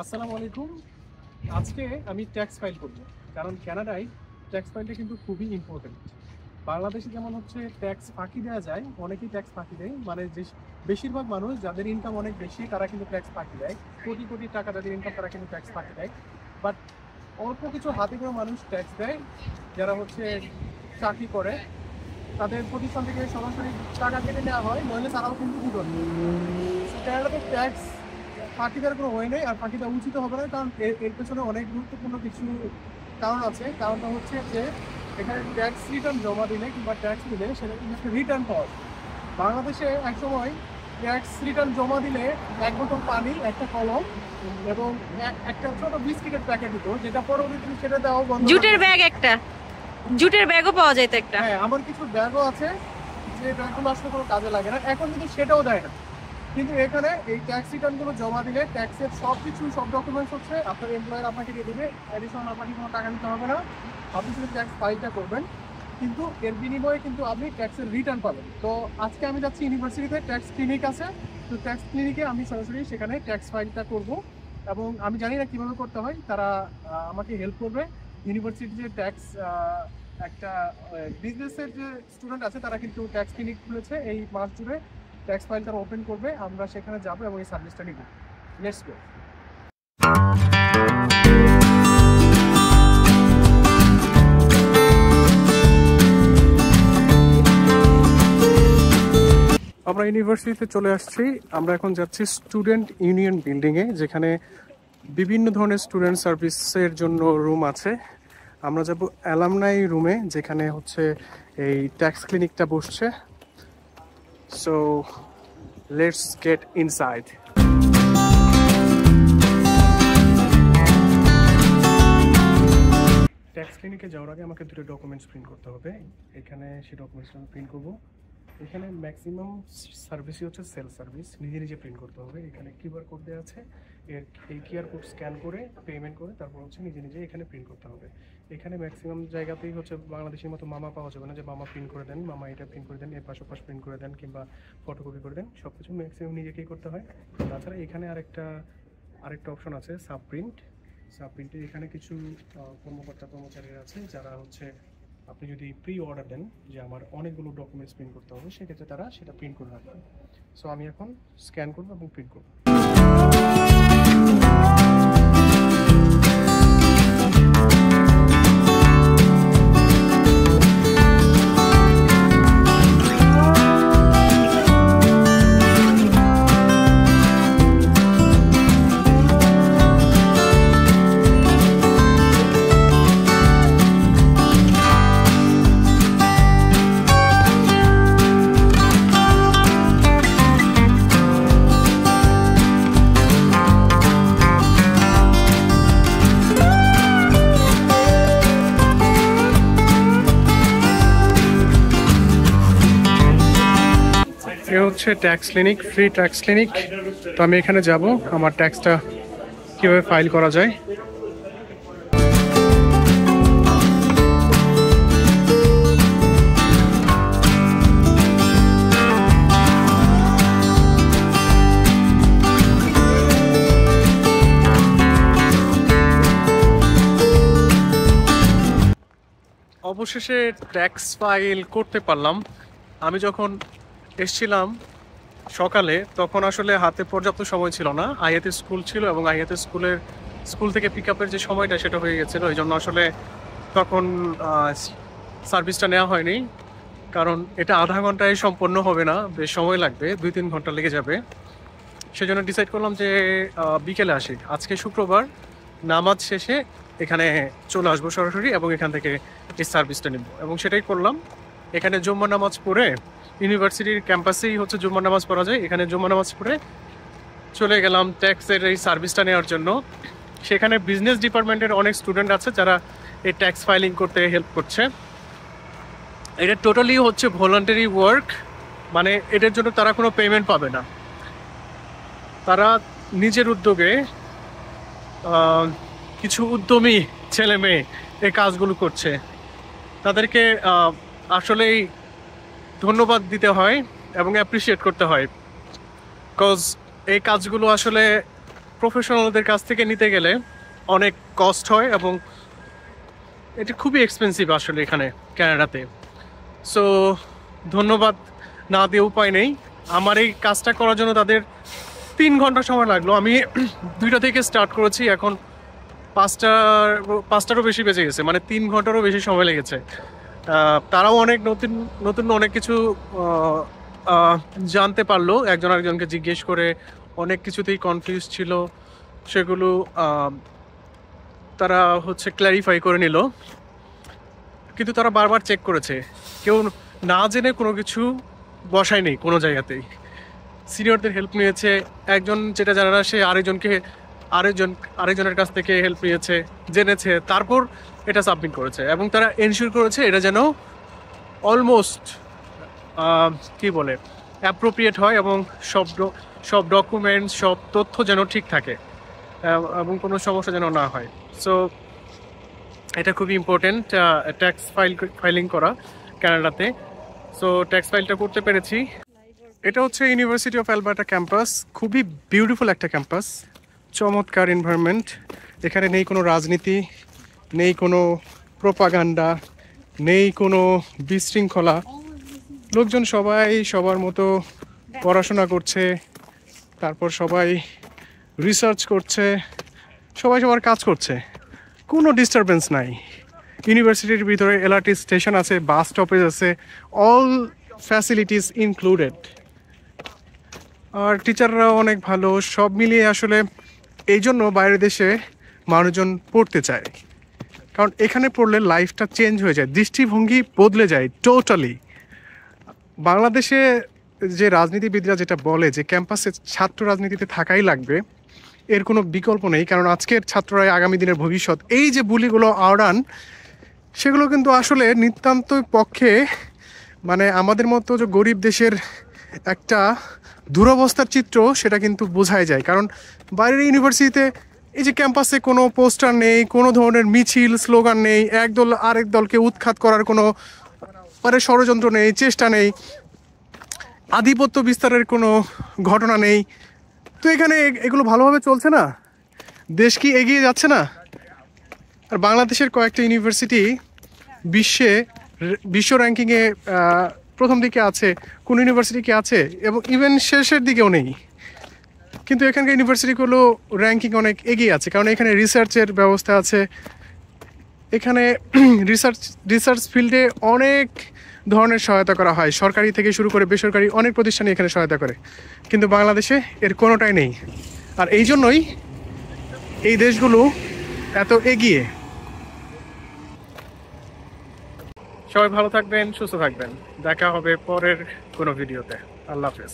আসসালামু আলাইকুম। আজকে আমি ট্যাক্স ফাইল করব, কারণ কানাডায় ট্যাক্স ফাইলটা কিন্তু খুবই ইম্পর্টেন্ট। বাংলাদেশে যেমন হচ্ছে ট্যাক্স ফাঁকি দেওয়া যায়, অনেকেই ট্যাক্স ফাঁকি দেয়, মানে যে বেশিরভাগ মানুষ যাদের ইনকাম অনেক বেশি তারা কিন্তু ট্যাক্স ফাঁকি দেয়। কোটি কোটি টাকা যাদের ইনকাম তারা কিন্তু ট্যাক্স ফাঁকি দেয়। বাট অল্প কিছু হাতে করে মানুষ ট্যাক্স দেয়, যারা হচ্ছে চাকরি করে, তাদের প্রতিষ্ঠান থেকে সরাসরি টাকা কেটে নেওয়া হয়, নইলে তারাও কিন্তু কি করে। কানাডাতে ট্যাক্স ফাঁকি দেওয়ার কোনো ওয়ে নেই, আর ফাঁকি দেওয়া উচিত হবে না, কারণ এর পেছনে অনেক গুরুত্বপূর্ণ কিছু কারণ আছে। কারণটা হচ্ছে যে এখানে ট্যাক্স রিটার্ন জমা দিলে কিংবা ট্যাক্স দিলে সেটা কিন্তু একটা রিটার্ন পাওয়া যায়। বাংলাদেশে একসময় ট্যাক্স রিটার্ন জমা দিলে এক বোতল পানি, একটা কলম এবং একটা ছোট বিস্কিটের প্যাকেট দিত, যেটা পরবর্তীতে সেটা দেওয়া বন্ধ। জুটের ব্যাগ, একটা জুটের ব্যাগও পাওয়া যায় তো একটা। হ্যাঁ, আমার কিছু ব্যাগও আছে যে ব্যাগগুলো আসলে কোনো কাজে লাগে না, এখন কিন্তু সেটাও দেয় না। কিন্তু এখানে এই ট্যাক্স রিটার্নগুলো জমা দিলে ট্যাক্সের সব ডকুমেন্টস হচ্ছে আপনার এমপ্লয়ার আপনাকে দিয়ে দেবে, অ্যাডিশনাল আপনাকে কোনো টাকা দিতে হবে না। আপনি শুধু ট্যাক্স ফাইলটা করবেন, কিন্তু এর বিনিময়ে কিন্তু আপনি ট্যাক্সের রিটার্ন পাবেন। তো আজকে আমি যাচ্ছি ইউনিভার্সিটিতে, ট্যাক্স ক্লিনিক আছে, তো ট্যাক্স ক্লিনিকে আমি সরাসরি সেখানে ট্যাক্স ফাইলটা করব, এবং আমি জানি না কীভাবে করতে হয়, তারা আমাকে হেল্প করবে। ইউনিভার্সিটির যে ট্যাক্স একটা বিজনেসের যে স্টুডেন্ট আছে, তারা কিন্তু ট্যাক্স ক্লিনিক খুলেছে এই মাস জুড়ে। ট্যাক্স ফাইল তারা ওপেন করবে, আমরা সেখানে যাবো এবং এই সার্ভিসটা নিব। Let's go. আমরা ইউনিভার্সিটিতে চলে আসছি। আমরা এখন যাচ্ছি স্টুডেন্ট ইউনিয়ন বিল্ডিংয়ে, যেখানে বিভিন্ন ধরনের স্টুডেন্ট সার্ভিসের জন্য রুম আছে। আমরা যাব অ্যালামনাই রুমে, যেখানে হচ্ছে এই ট্যাক্স ক্লিনিকটা বসছে। So let's get inside. Tax ক্লিনিকে যাওয়ার আগে আমাকে দুটো ডকুমেন্টস প্রিন্ট করতে হবে। এখানে সেই ডকুমেন্টসটা আমি প্রিন্ট করব। এখানে ম্যাক্সিমাম সার্ভিসই হচ্ছে সেলফ সার্ভিস, নিজে নিজে প্রিন্ট করতে হবে। এখানে কিউআর কোড দেওয়া আছে, এই কিউআর কোড স্ক্যান করে পেমেন্ট করে তারপর হচ্ছে নিজে নিজে এখানে প্রিন্ট করতে হবে। এখানে ম্যাক্সিমাম জায়গাতেই হচ্ছে বাংলাদেশের মতো মামা পাওয়া যাবে না, যে মামা প্রিন্ট করে দেন, মামা এটা প্রিন্ট করে দেন, এর পাশাপাশি প্রিন্ট করে দেন কিংবা ফটোকপি করে দেন। সব কিছু ম্যাক্সিমাম নিজেকেই করতে হয়। তাছাড়া এখানে আরেকটা অপশন আছে, সাব প্রিন্টে এখানে কিছু কর্মচারীরা আছে, যারা হচ্ছে আপনি যদি প্রি অর্ডার দেন যে আমার অনেকগুলো ডকুমেন্টস প্রিন্ট করতে হবে, সেক্ষেত্রে তারা সেটা প্রিন্ট করে রাখবেন। সো আমি এখন স্ক্যান করবো এবং প্রিন্ট করবো। এ হচ্ছে tax clinic, free tax clinic. তো আমি এখানে যাব, আমার ট্যাক্সটা কীভাবে ফাইল করা যায়। অবশেষে ট্যাক্স ফাইল করতে পারলাম। আমি যখন এসছিলাম সকালে, তখন আসলে হাতে পর্যাপ্ত সময় ছিল না, আইএতে স্কুল ছিল এবং আইএতে স্কুল থেকে পিক আপের যে সময়টা সেটা হয়ে গেছিলো। এই জন্য আসলে তখন সার্ভিসটা নেওয়া হয়নি, কারণ এটা আধা ঘন্টায় সম্পন্ন হবে না, বেশ সময় লাগবে, 2-3 ঘন্টা লেগে যাবে। সেজন্য ডিসাইড করলাম যে বিকেলে আসি। আজকে শুক্রবার, নামাজ শেষে এখানে চলে আসবো সরাসরি এবং এখান থেকে এই সার্ভিসটা নেব, এবং সেটাই করলাম। এখানে জুম্মা নামাজ পড়ে, ইউনিভার্সিটির ক্যাম্পাসেই হচ্ছে জুম্মা নামাজ পড়া যায়, এখানে জুম্মা নামাজ পড়ে চলে গেলাম ট্যাক্সের এই সার্ভিসটা নেওয়ার জন্য। সেখানে বিজনেস ডিপার্টমেন্টের অনেক স্টুডেন্ট আছে যারা এই ট্যাক্স ফাইলিং করতে হেল্প করছে। এটা টোটালি হচ্ছে ভলান্টারি ওয়ার্ক, মানে এটার জন্য তারা কোনো পেমেন্ট পাবে না। তারা নিজের উদ্যোগে কিছু উদ্যমী ছেলে মেয়ে এই কাজগুলো করছে, তাদেরকে আসলেই ধন্যবাদ দিতে হয় এবং অ্যাপ্রিসিয়েট করতে হয়, বিকজ এই কাজগুলো আসলে প্রফেশনালদের কাছ থেকে নিতে গেলে অনেক কস্ট হয় এবং এটা খুবই এক্সপেন্সিভ আসলে এখানে কানাডাতে। সো ধন্যবাদ না দিয়ে উপায় নেই। আমার এই কাজটা করার জন্য তাদের 3 ঘন্টা সময় লাগলো। আমি 2টা থেকে স্টার্ট করেছি, এখন 5টারও বেশি বেজে গেছে, মানে 3 ঘন্টারও বেশি সময় লেগেছে। তারাও অনেক নতুন নতুন অনেক কিছু জানতে পারলো, একজন আরেকজনকে জিজ্ঞেস করে অনেক কিছুতেই কনফিউজ ছিল, সেগুলো তারা হচ্ছে ক্ল্যারিফাই করে নিল। কিন্তু তারা বারবার চেক করেছে, কেউ না জেনে কোনো কিছু বসায়নি কোনো জায়গাতেই। সিনিয়রদের হেল্প নিয়েছে, একজন যেটা জানে না সে আরেকজনের কাছ থেকে হেল্প নিয়েছে, জেনেছে, তারপর এটা সাবমিট করেছে। এবং তারা এনশিওর করেছে এটা যেন অলমোস্ট কি বলে অ্যাপ্রোপ্রিয়েট হয় এবং সব ডকুমেন্টস সব তথ্য যেন ঠিক থাকে এবং কোনো সমস্যা যেন না হয়। সো এটা খুবই ইম্পর্টেন্ট ট্যাক্স ফাইলিং করা কানাডাতে। সো ট্যাক্স ফাইলটা করতে পেরেছি। এটা হচ্ছে ইউনিভার্সিটি অফ অ্যালবার্টা ক্যাম্পাস, খুবই বিউটিফুল একটা ক্যাম্পাস, চমৎকার এনভায়রনমেন্ট। এখানে নেই কোনো রাজনীতি, নেই কোনো প্রোপাগান্ডা, নেই কোনো বিশৃঙ্খলা। লোকজন সবাই সবার মতো পড়াশোনা করছে, তারপর সবাই রিসার্চ করছে, সবাই সবার কাজ করছে, কোনো ডিস্টারবেন্স নাই। ইউনিভার্সিটির ভিতরে এলআরটি স্টেশন আছে, বাস স্টপেজ আছে, অল ফ্যাসিলিটিস ইনক্লুডেড। আর টিচাররাও অনেক ভালো, সব মিলিয়ে আসলে এই জন্য বাইরের দেশে মানুষজন পড়তে চায়, কারণ এখানে পড়লে লাইফটা চেঞ্জ হয়ে যায়, দৃষ্টিভঙ্গি বদলে যায় টোটালি। বাংলাদেশে যে রাজনীতিবিদরা যেটা বলে যে ক্যাম্পাসে ছাত্র রাজনীতিতে থাকাই লাগবে, এর কোনো বিকল্প নেই, কারণ আজকের ছাত্ররাই আগামী দিনের ভবিষ্যৎ। এই যে বুলিগুলো আওড়ান, সেগুলো কিন্তু আসলে নিতান্ত পক্ষে মানে আমাদের মতো যে গরিব দেশের একটা দুরবস্থার চিত্র, সেটা কিন্তু বোঝাই যায়। কারণ বাইরের ইউনিভার্সিটিতে এই যে ক্যাম্পাসে কোনো পোস্টার নেই, কোনো ধরনের মিছিল স্লোগান নেই, একদল আরেক দলকে উৎখাত করার কোনো ষড়যন্ত্র নেই, চেষ্টা নেই, আধিপত্য বিস্তারের কোনো ঘটনা নেই। তো এখানে এগুলো ভালোভাবে চলছে না, দেশ কি এগিয়ে যাচ্ছে না? আর বাংলাদেশের কয়েকটা ইউনিভার্সিটি বিশ্ব র্যাঙ্কিংয়ে প্রথম দিকে আছে, কোন ইউনিভার্সিটি কি আছে, এবং ইভেন শেষের দিকেও নেই। কিন্তু এখানকার ইউনিভার্সিটিগুলো র্যাঙ্কিং অনেক এগিয়ে আছে, কারণ এখানে রিসার্চের ব্যবস্থা আছে। এখানে রিসার্চ ফিল্ডে অনেক ধরনের সহায়তা করা হয়, সরকারি থেকে শুরু করে বেসরকারি অনেক প্রতিষ্ঠানই এখানে সহায়তা করে। কিন্তু বাংলাদেশে এর কোনোটাই নেই। আর এই জন্যই এই দেশগুলো এত এগিয়ে। সবাই ভালো থাকবেন, সুস্থ থাকবেন, দেখা হবে পরের কোনো ভিডিওতে। আল্লাহ হাফেজ।